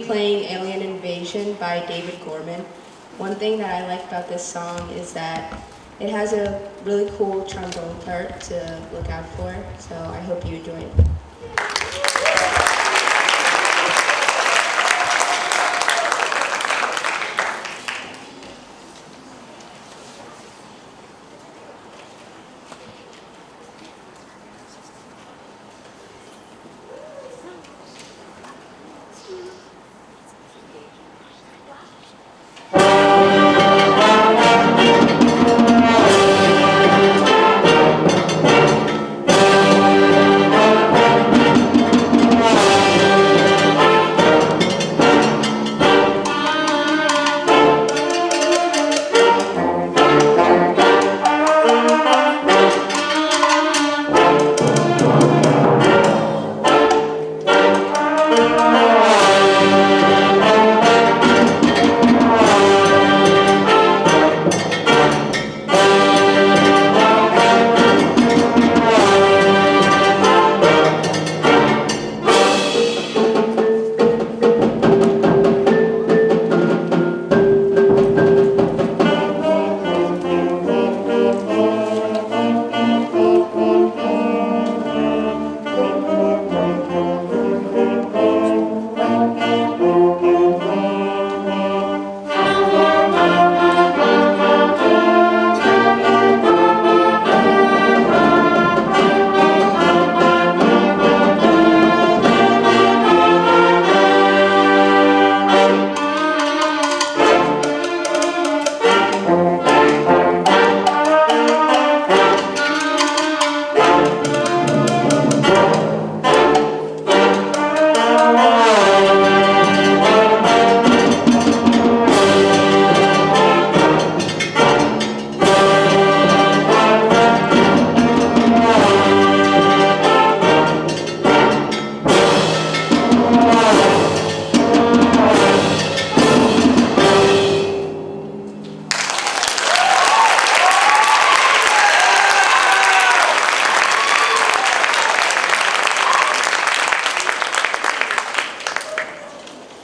Playing Alien Invasion by David Gorman. One thing that I like about this song is that it has a really cool trombone part to look out for, so I hope you enjoy it.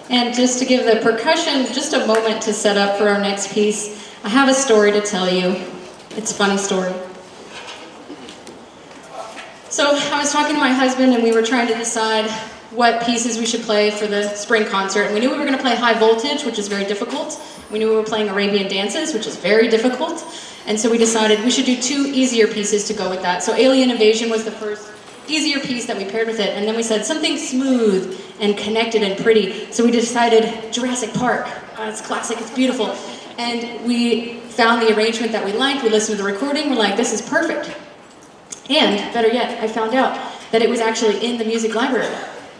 And just to give the percussion just a moment to set up for our next piece, I have a story to tell you. It's a funny story. So I was talking to my husband and we were trying to decide what pieces we should play for the spring concert. And we knew we were going to play High Voltage, which is very difficult. We knew we were playing Arabian Dances, which is very difficult. And so we decided we should do two easier pieces to go with that. So Alien Invasion was the first easier piece that we paired with it, and then we said something smooth and connected and pretty. So we decided Jurassic Park. It's classic, it's beautiful. And we found the arrangement that we liked, we listened to the recording, we're like, this is perfect. And, better yet, I found out that it was actually in the music library.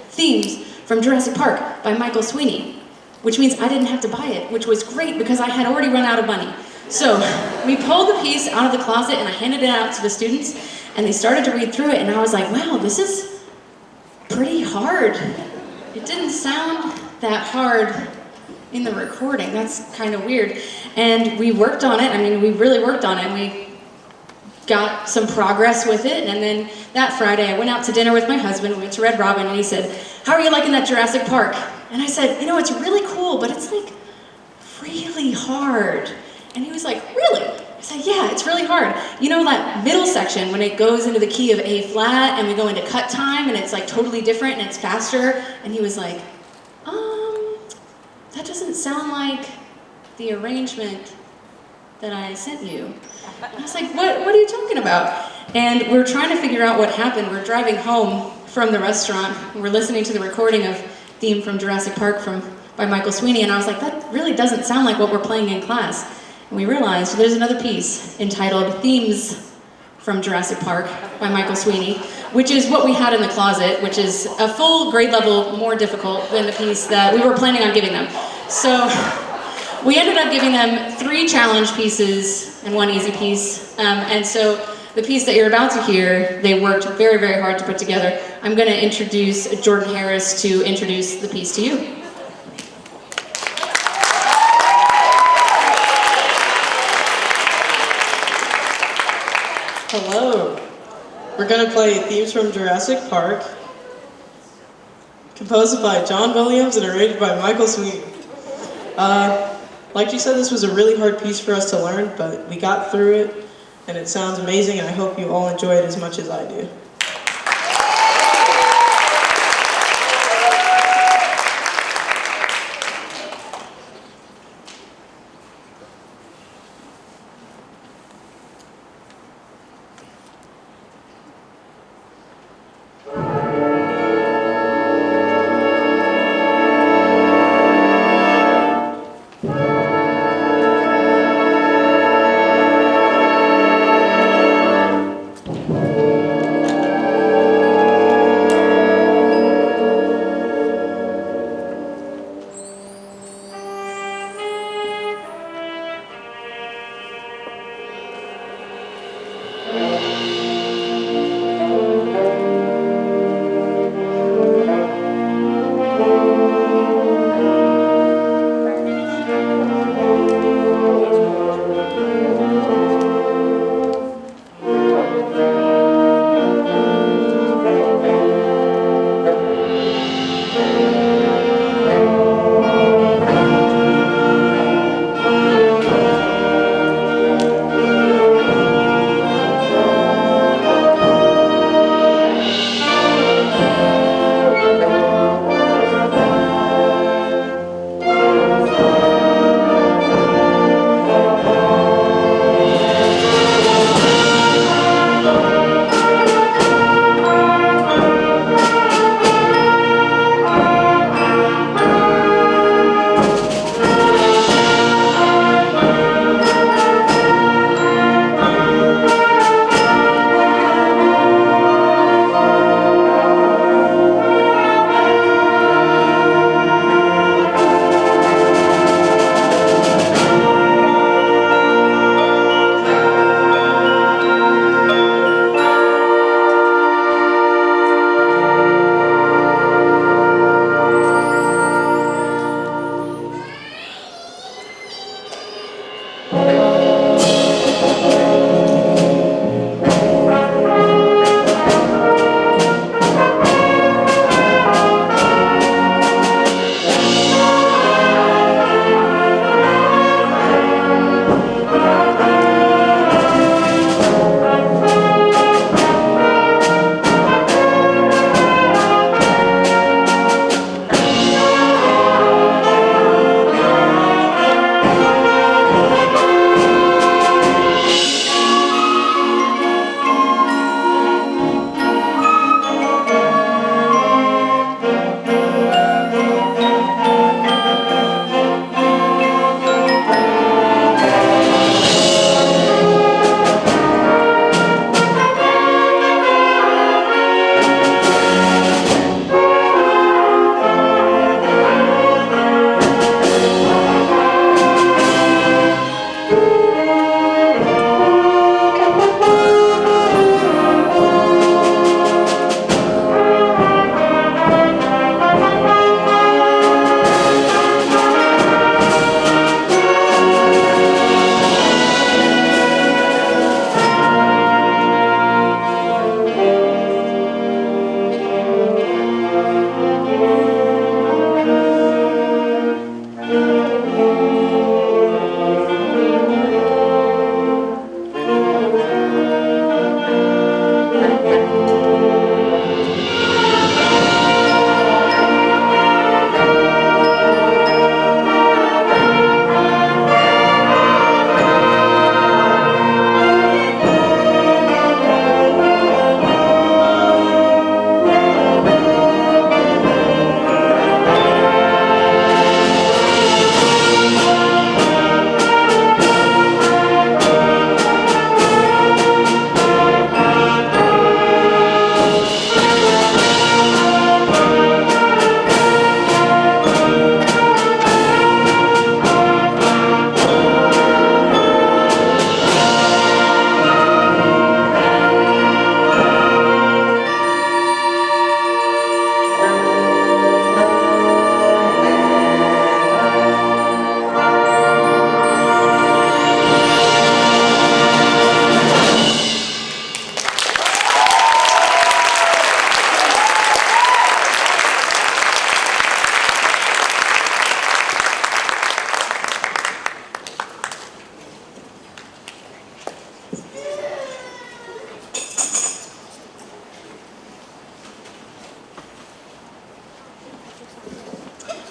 Themes from Jurassic Park by Michael Sweeney, which means I didn't have to buy it, which was great because I had already run out of money. So we pulled the piece out of the closet and I handed it out to the students, and they started to read through it, and I was like, wow, this is pretty hard. It didn't sound that hard in the recording. That's kind of weird. And we worked on it. I mean, we really worked on it. We got some progress with it, and then that Friday I went out to dinner with my husband. We went to Red Robin, and he said, how are you liking that Jurassic Park? And I said, you know, it's really cool, but it's like really hard. And he was like, really? I said, yeah, it's really hard. You know that middle section when it goes into the key of A flat and we go into cut time and it's like totally different and it's faster? And he was like, that doesn't sound like the arrangement that I sent you. And I was like, what are you talking about? And we're trying to figure out what happened. We're driving home from the restaurant. We're listening to the recording of Theme from Jurassic Park by Michael Sweeney, and I was like, that really doesn't sound like what we're playing in class. And we realized there's another piece entitled Themes from Jurassic Park by Michael Sweeney, which is what we had in the closet, which is a full grade level more difficult than the piece that we were planning on giving them. So we ended up giving them 3 challenge pieces and 1 easy piece. And so the piece that you're about to hear, they worked very, very hard to put together. I'm going to introduce Jordan Harris to introduce the piece to you. Hello. We're going to play Themes from Jurassic Park composed by John Williams and arranged by Michael Sweeney. Like you said, this was a really hard piece for us to learn, but we got through it, and it sounds amazing, and I hope you all enjoy it as much as I do.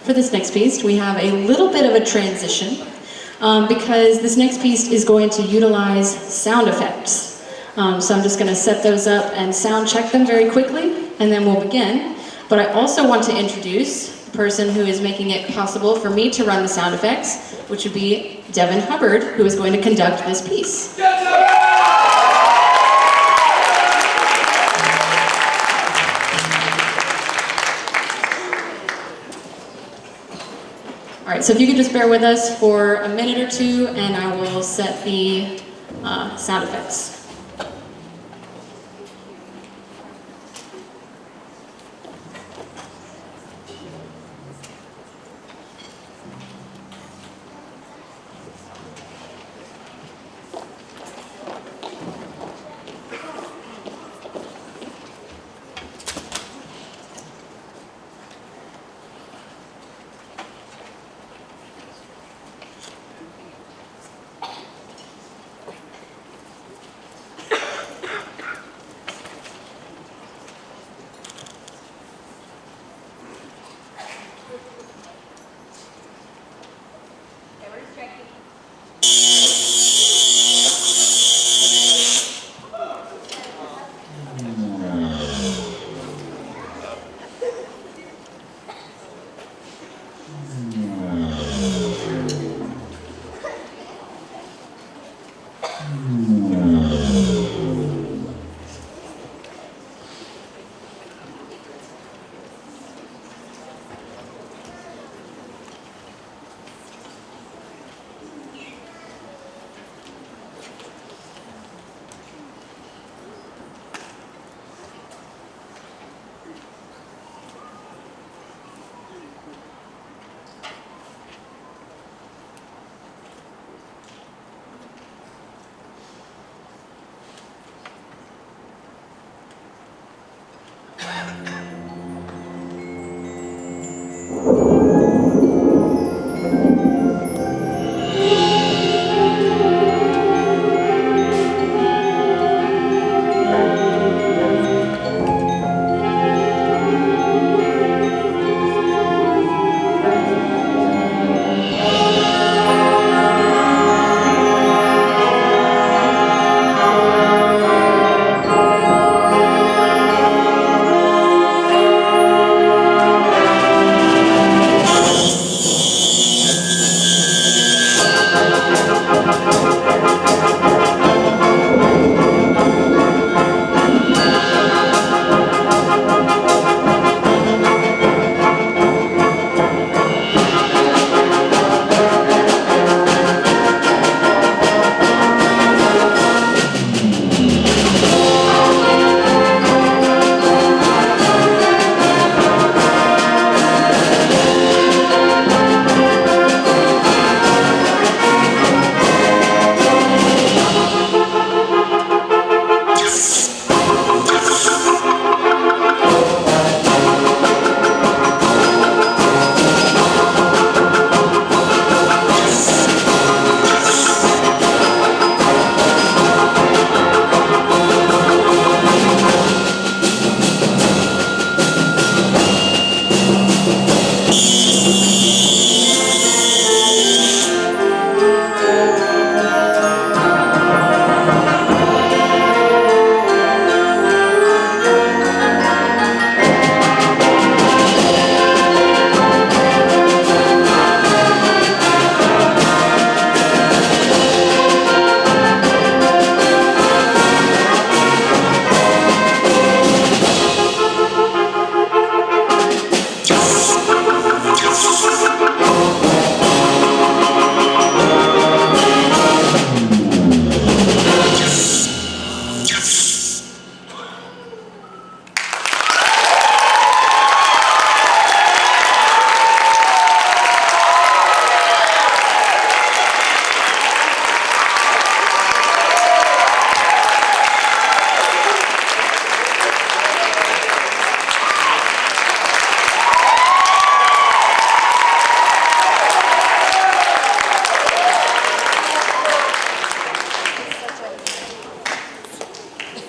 for this next piece, we have a little bit of a transition because this next piece is going to utilize sound effects. So I'm just going to set those up and sound check them very quickly, and then we'll begin. But I also want to introduce the person who is making it possible for me to run the sound effects, which would be Devin Hubbard, who is going to conduct this piece. All right, so if you could just bear with us for a minute or two, and I will set the sound effects.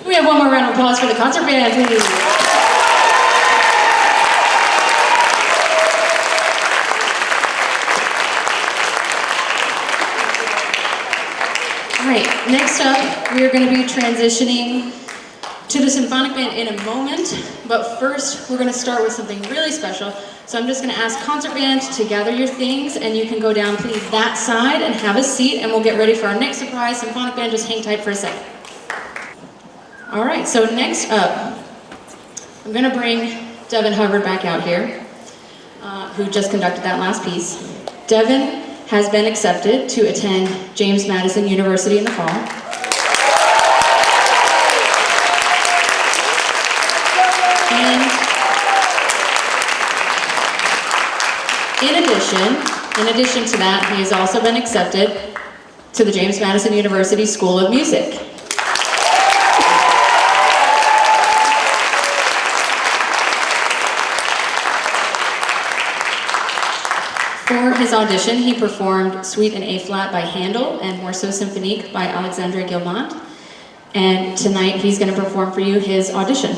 We have one more round of applause for the concert band, please. We are going to be transitioning to the symphonic band in a moment, but first we're going to start with something really special. So I'm just going to ask concert band to gather your things, and you can go down please that side and have a seat, and we'll get ready for our next surprise. Symphonic band, just hang tight for a second. All right, so next up, I'm going to bring Devin Hubbard back out here, who just conducted that last piece. Devin has been accepted to attend James Madison University in the fall. And in addition to that, he has also been accepted to the James Madison University School of Music. For his audition, he performed Suite in A-flat by Handel and Morceau Symphonique by Alexandre Guilmant. And tonight he's going to perform for you his audition.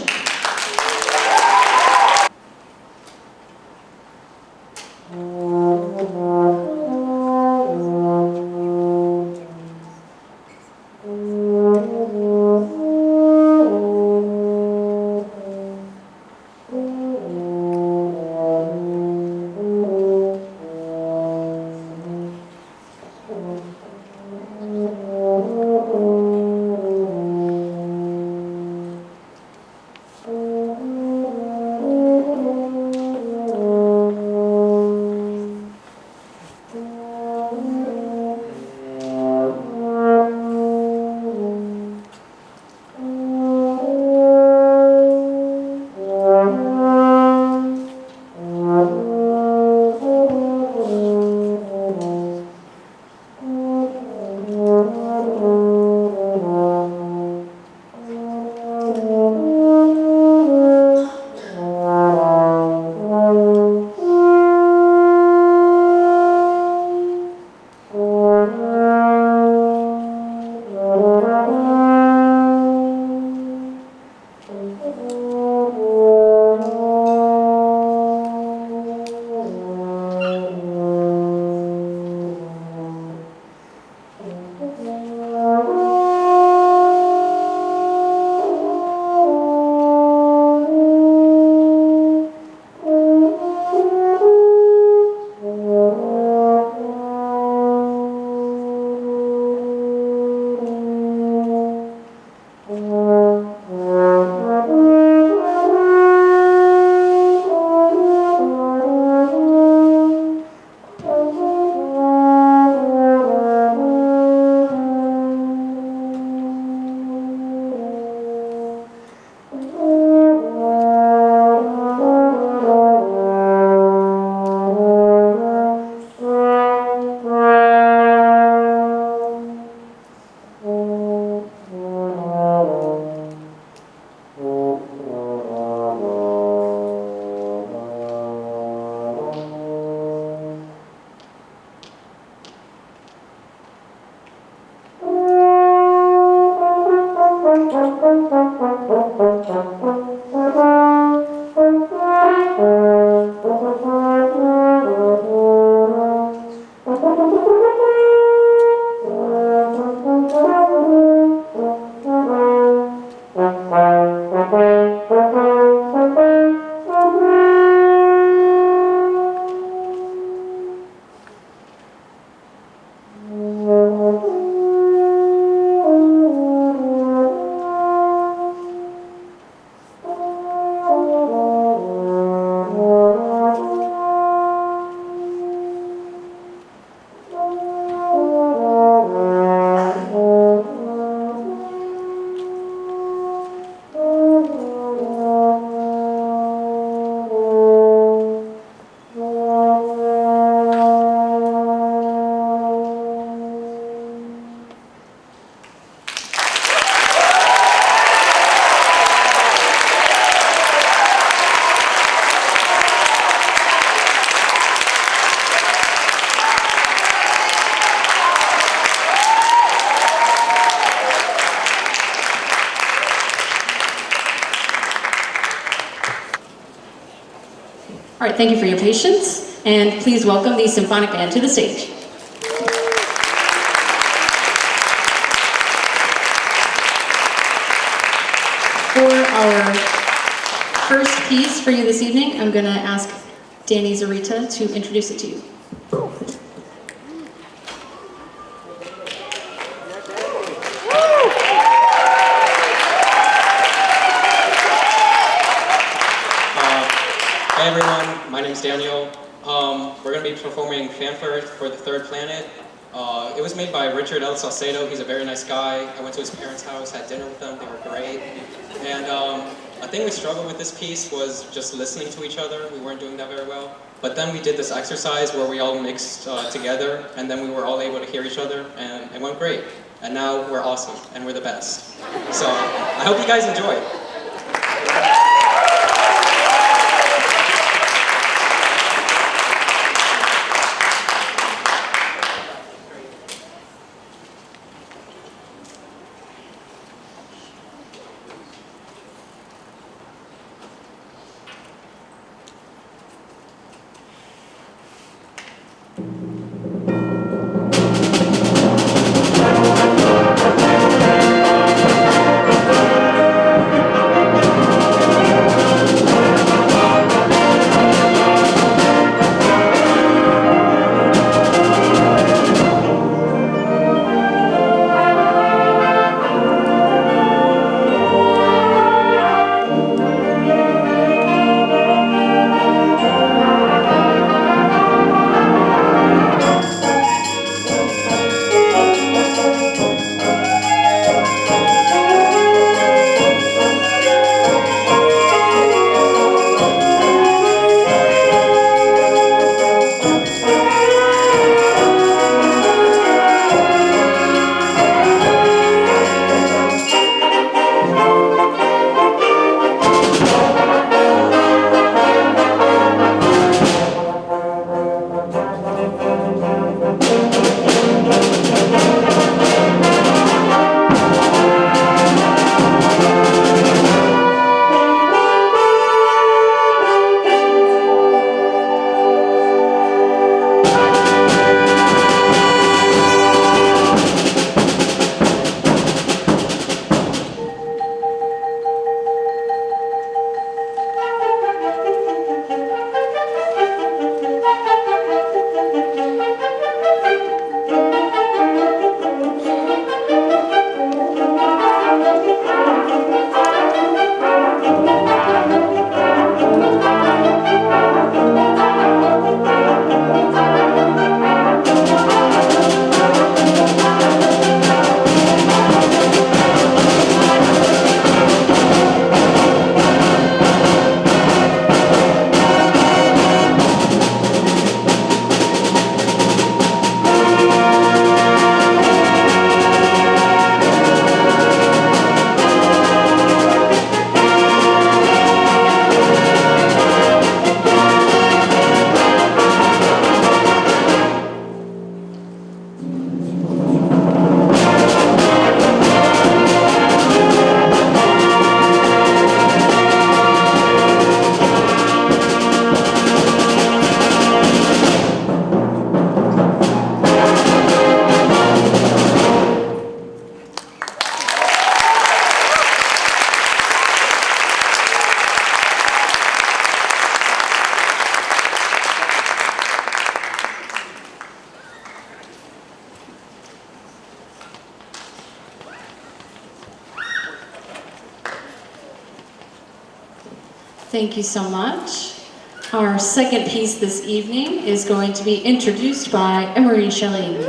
All right, thank you for your patience, and please welcome the symphonic band to the stage. piece for you this evening, I'm going to ask Danny Zarita to introduce it to you. Hey everyone, my name's Daniel. We're going to be performing Fanfare for the Third Planet. It was made by Richard L. Salcedo. He's a very nice guy. I went to his parents' house, had dinner with them. They were great. And a thing we struggled with this piece was just listening to each other. We weren't doing that very well. But then we did this exercise where we all mixed together, and then we were all able to hear each other, and it went great. And now we're awesome, and we're the best. So I hope you guys enjoy it. Thank you so much. Our second piece this evening is going to be introduced by Emery Schelling.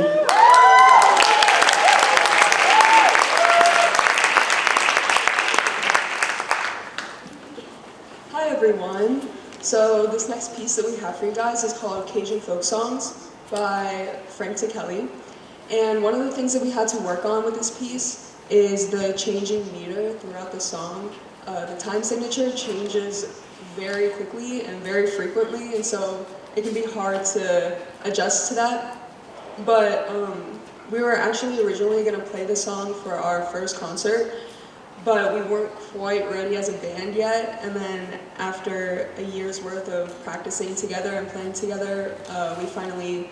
Hi everyone. So this next piece that we have for you guys is called Cajun Folk Songs by Frank Kelly. And one of the things that we had to work on with this piece is the changing meter throughout the song. The time signature changes very quickly and very frequently, and so it can be hard to adjust to that. But we were actually originally going to play this song for our first concert, but we weren't quite ready as a band yet, and then after a year's worth of practicing together and playing together, we finally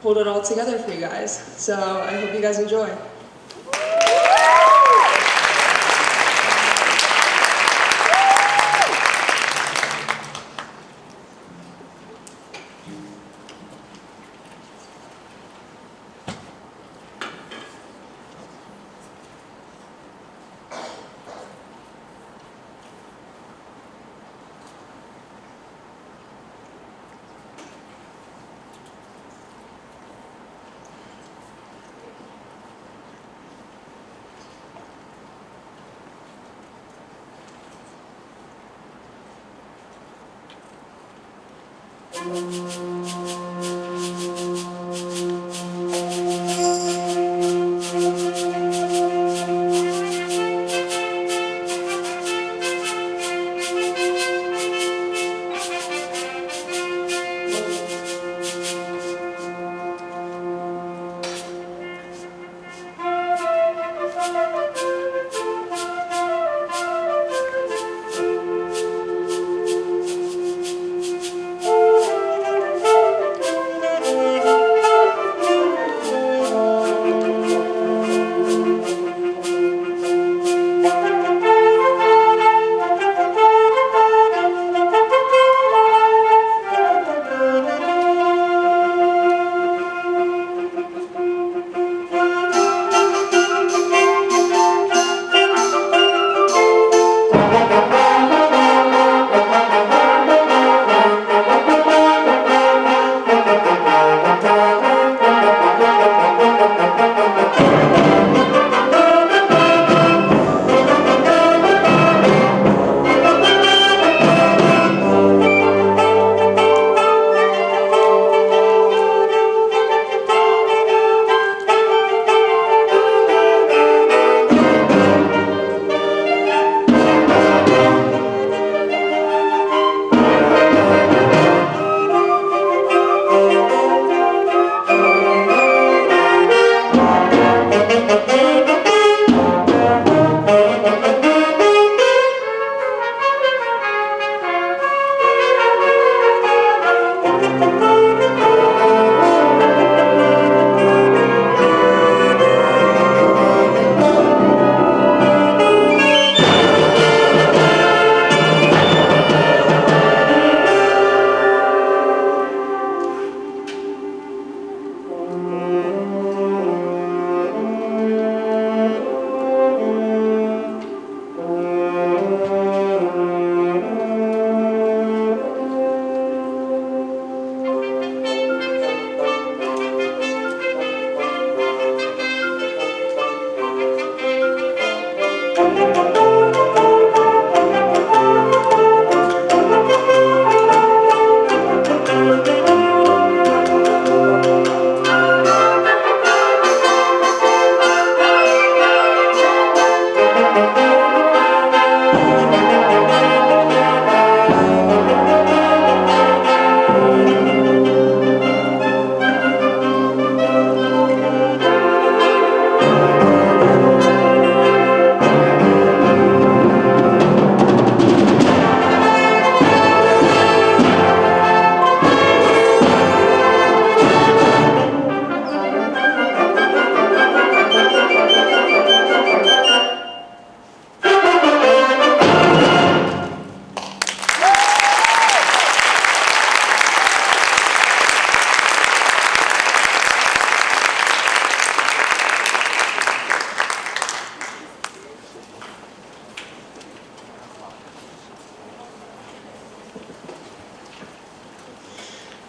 pulled it all together for you guys. So I hope you guys enjoy.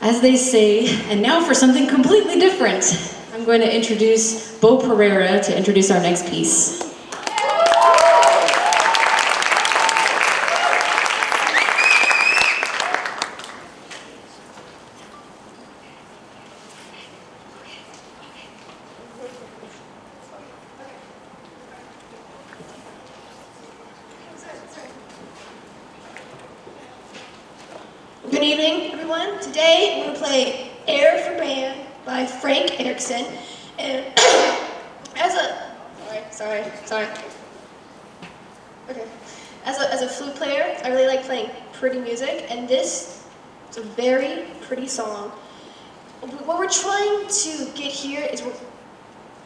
As they say, and now for something completely different, I'm going to introduce Bo Pereira to introduce our next piece. Good evening, everyone. Today we're going to play Air for Band by Frank Erickson. And as a as a flute player, I really like playing pretty music, and this is a very pretty song. What we're trying to get here is we're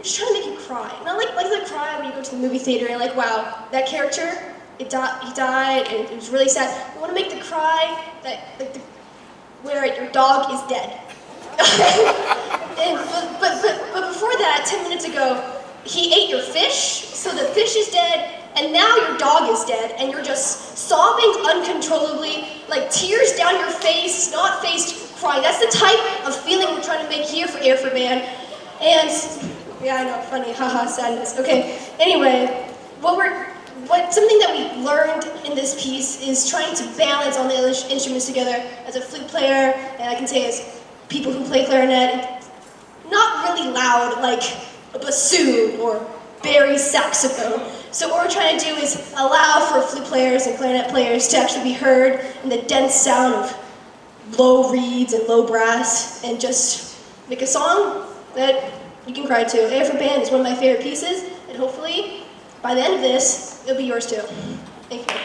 just trying to make you cry. Not like the cry when you go to the movie theater and like, wow, that character, he died, and it was really sad. We want to make the cry that where your dog is dead. but before that, 10 minutes ago, he ate your fish, so the fish is dead, and now your dog is dead, and you're just sobbing uncontrollably, like tears down your face, not-faced crying. That's the type of feeling we're trying to make here for Air for Band. And yeah, I know, funny, haha, sadness. Okay, anyway, what we're something that we learned in this piece is trying to balance all the instruments together. As a flute player, and I can say as people who play clarinet, not really loud like a bassoon or bari saxophone. So what we're trying to do is allow for flute players and clarinet players to actually be heard in the dense sound of low reeds and low brass, and just make a song that you can cry to. A for Band is one of my favorite pieces, and hopefully by the end of this, it'll be yours too. Thank you.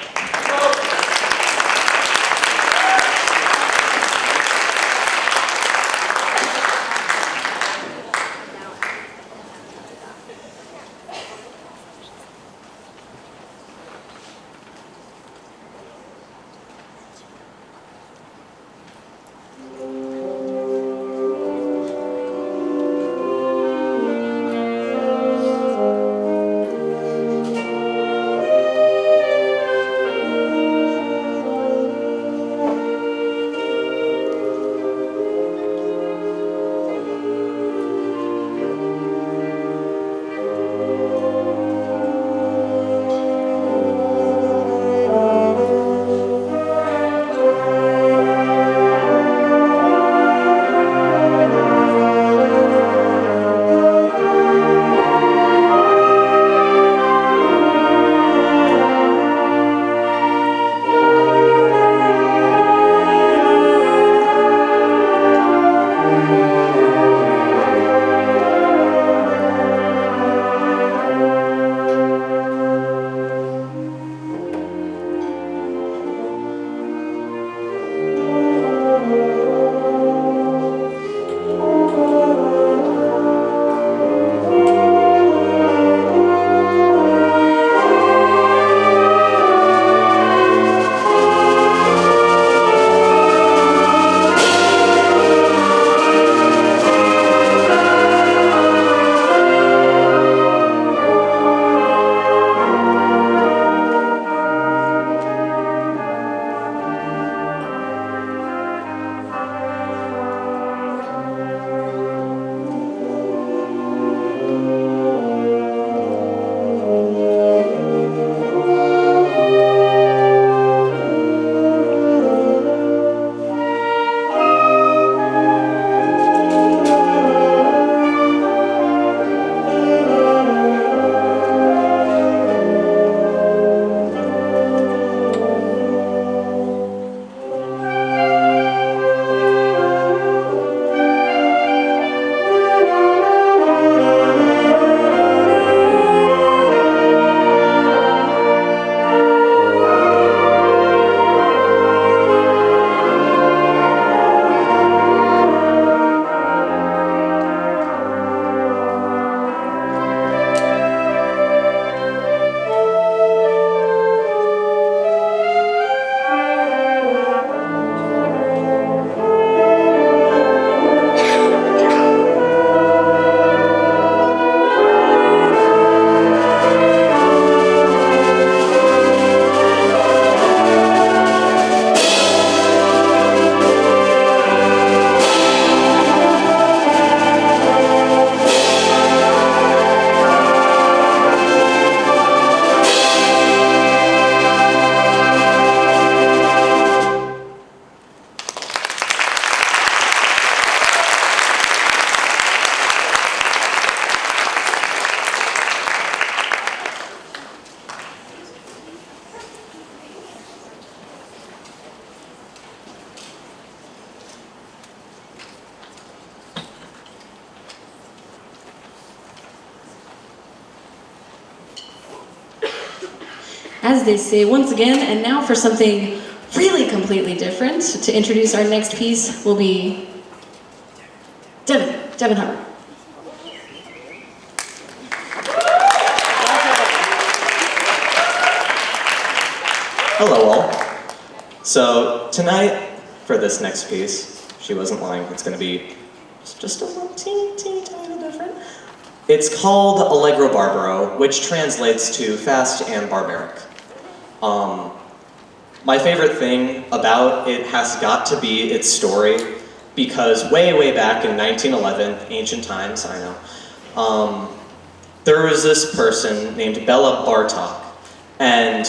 As they say once again, and now for something really completely different. To introduce our next piece will be Devin Hubbard. Hello all. So tonight, for this next piece, she wasn't lying, it's going to be just a little teeny tiny bit different. It's called Allegro Barbaro, which translates to fast and barbaric. My favorite thing about it has got to be its story, because way back in 1911, ancient times, I know, there was this person named Bela Bartok, and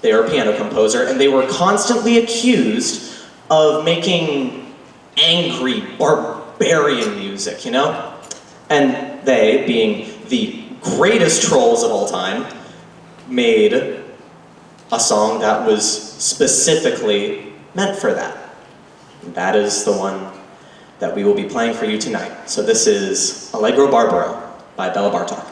they are a piano composer, and they were constantly accused of making angry, barbarian music, you know? And they, being the greatest trolls of all time, made a song that was specifically meant for that. And that is the one that we will be playing for you tonight. So this is Allegro Barbaro by Bela Bartok.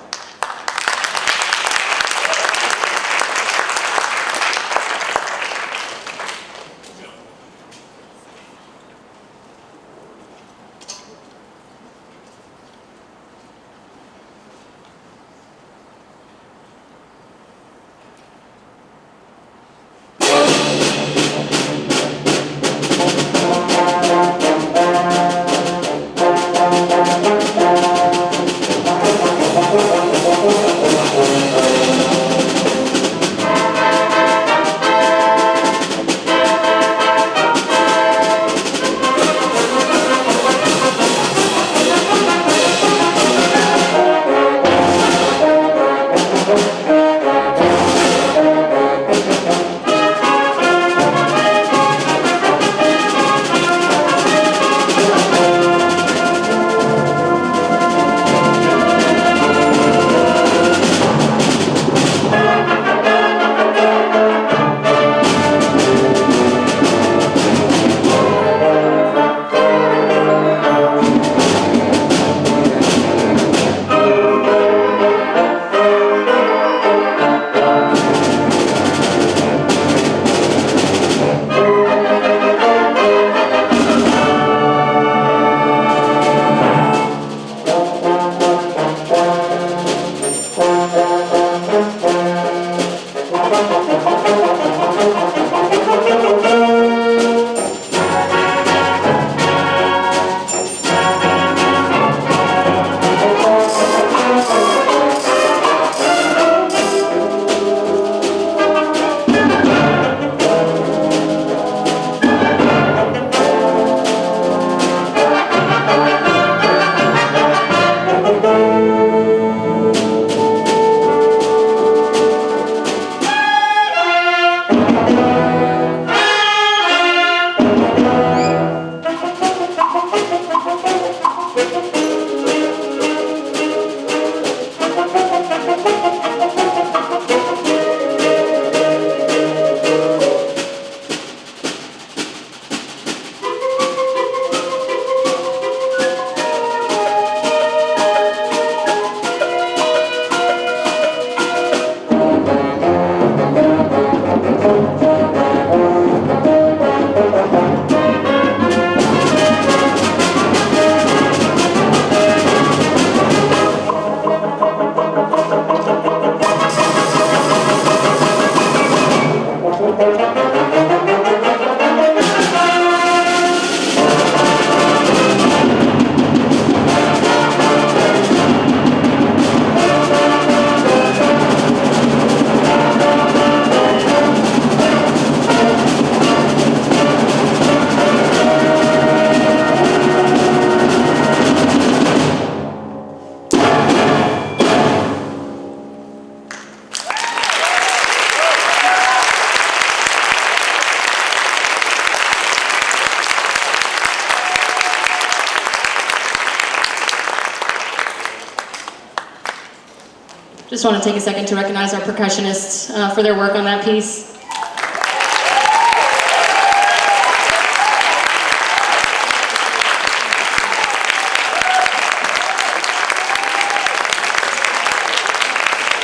Just want to take a second to recognize our percussionists for their work on that piece.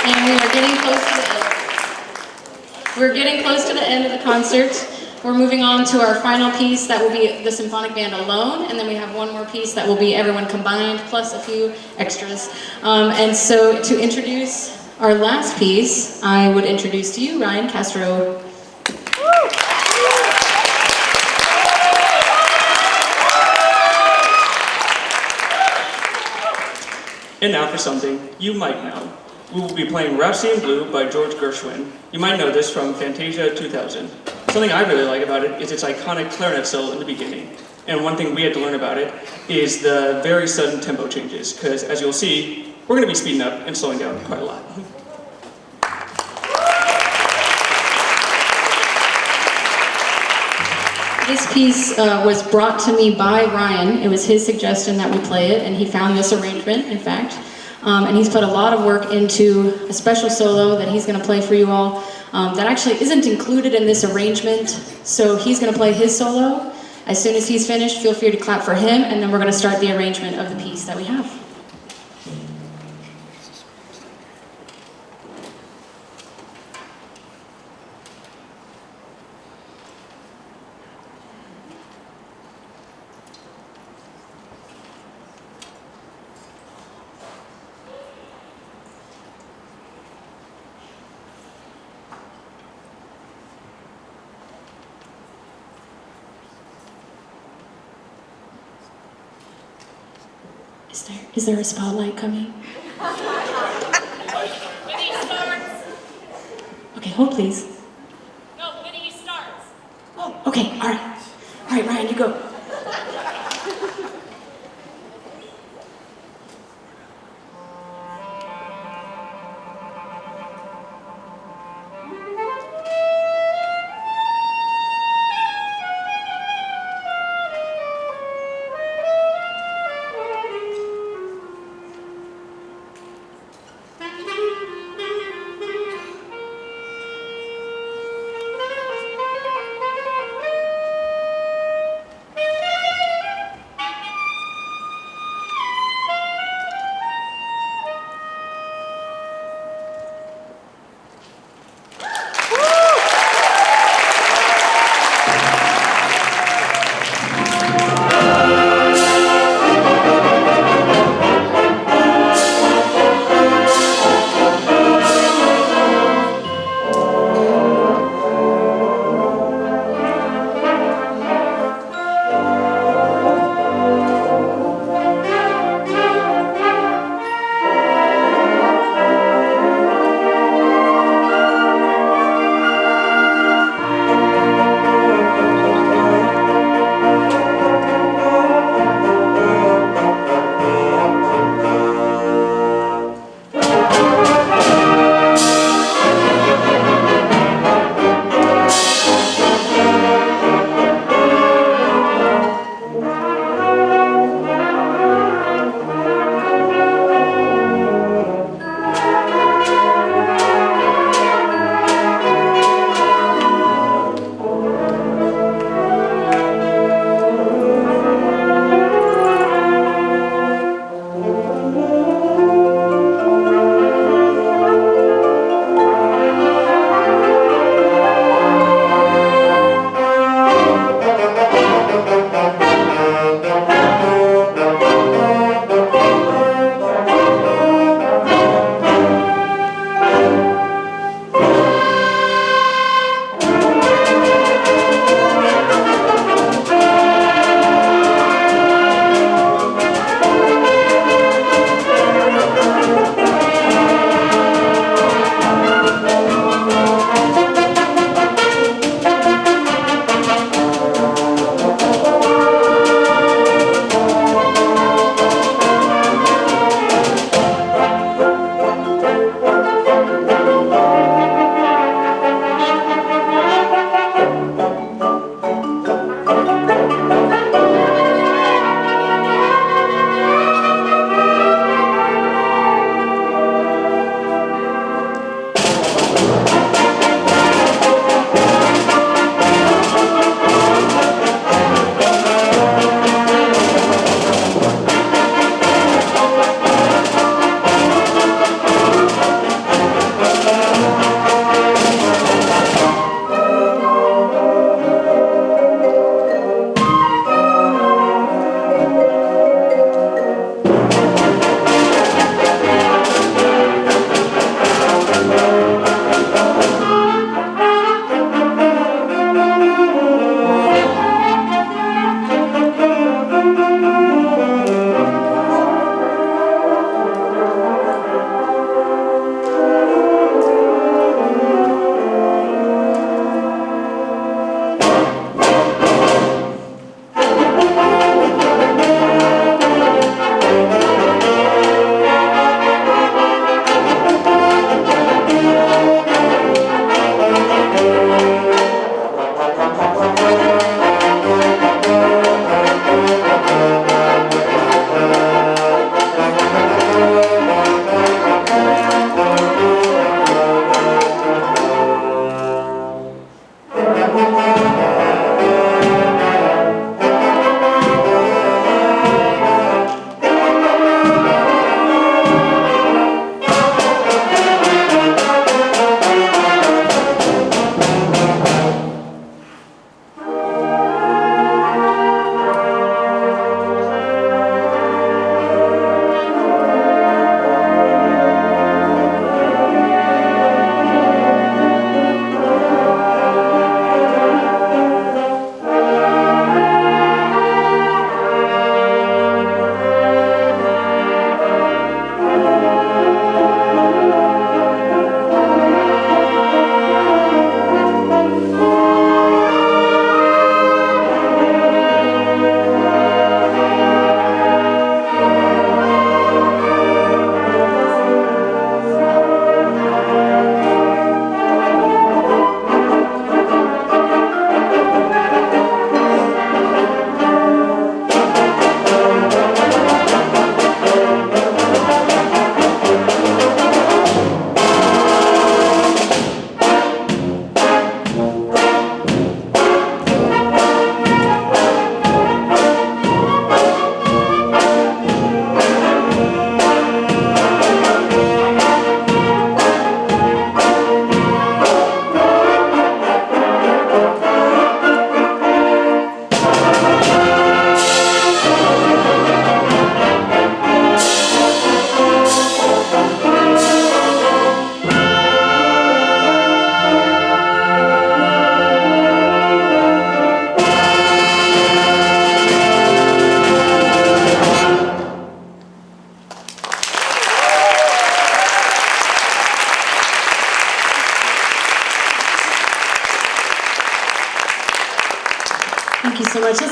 And we are getting close to the end. We're getting close to the end of the concert. We're moving on to our final piece that will be the symphonic band alone, and then we have one more piece that will be everyone combined plus a few extras. And so to introduce our last piece, I would introduce to you Ryan Castro. And now for something you might know. We will be playing Rhapsody in Blue by George Gershwin. You might know this from Fantasia 2000. Something I really like about it is its iconic clarinet solo in the beginning. And one thing we had to learn about it is the very sudden tempo changes, because as you'll see, we're going to be speeding up and slowing down quite a lot. This piece was brought to me by Ryan. It was his suggestion that we play it, and he found this arrangement, in fact. And he's put a lot of work into a special solo that he's going to play for you all that actually isn't included in this arrangement. So he's going to play his solo. As soon as he's finished, feel free to clap for him, and then we're going to start the arrangement of the piece that we have. Is there a spotlight coming? When he starts. Okay, hold please. No, when he starts. Oh, okay, all right. All right, Ryan, you go.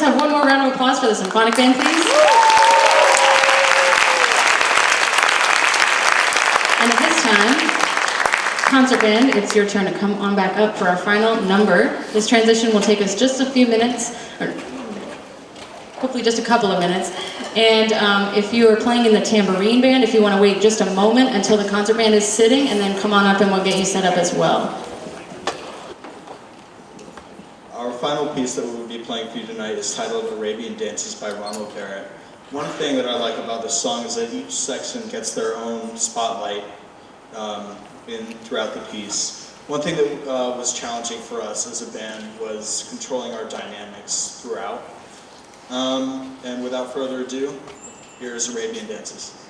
have one more round of applause for the symphonic band, please? And at this time, concert band, it's your turn to come on back up for our final number. This transition will take us just a few minutes, or hopefully just a couple of minutes. And if you are playing in the tambourine band, if you want to wait just a moment until the concert band is sitting, and then come on up and we'll get you set up as well. Our final piece that we will be playing for you tonight is titled Arabian Dances by Ronald Barrett. One thing that I like about this song is that each section gets their own spotlight throughout the piece. One thing that was challenging for us as a band was controlling our dynamics throughout. And without further ado, here's Arabian Dances.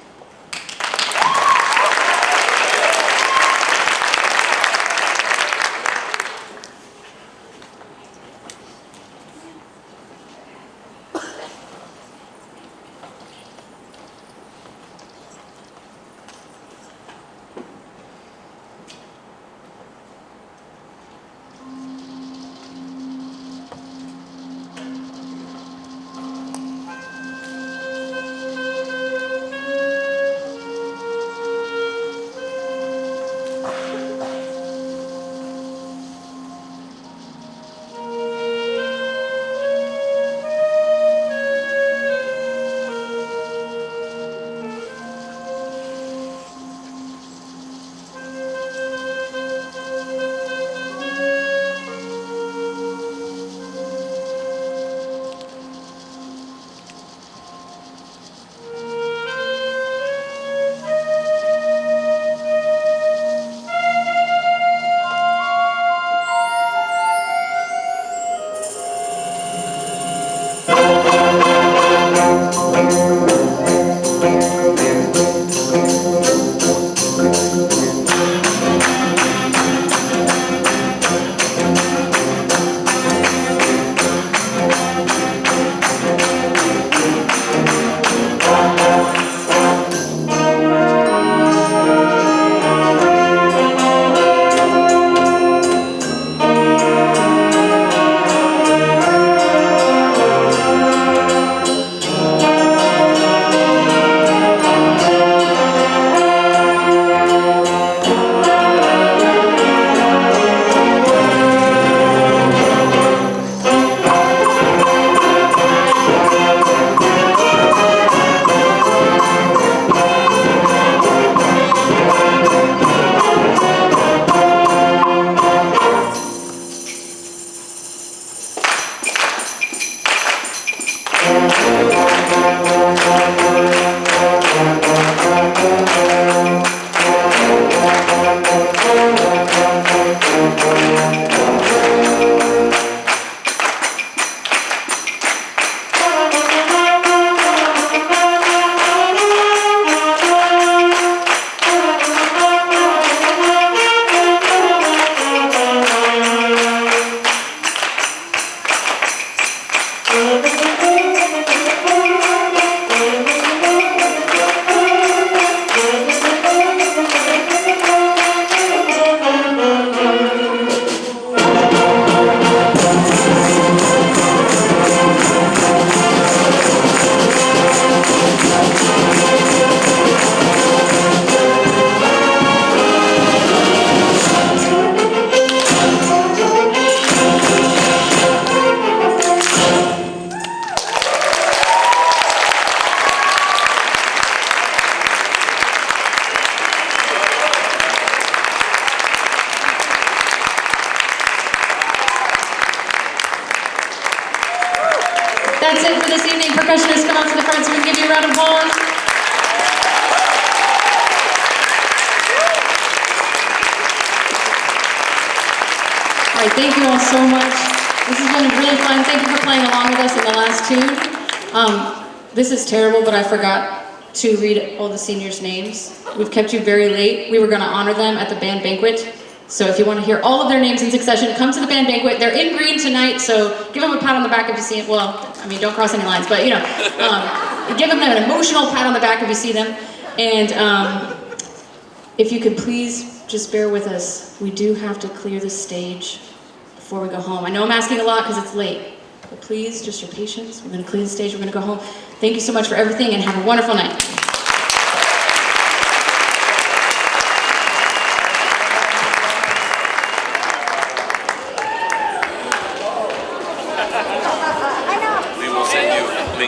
That's it for this evening. Percussionists, come up to the front so we can give you a round of applause. All right, thank you all so much. This has been really fun. Thank you for playing along with us in the last tune. This is terrible, but I forgot to read all the seniors' names. We've kept you very late. We were going to honor them at the band banquet. So if you want to hear all of their names in succession, come to the band banquet. They're in green tonight, so give them a pat on the back if you see it. Well, I mean, don't cross any lines, but give them an emotional pat on the back if you see them. And if you could please just bear with us. We do have to clear the stage before we go home. I know I'm asking a lot because it's late, But please, just your patience. We're going to clear the stage. We're going to go home. Thank you so much for everything and have a wonderful night.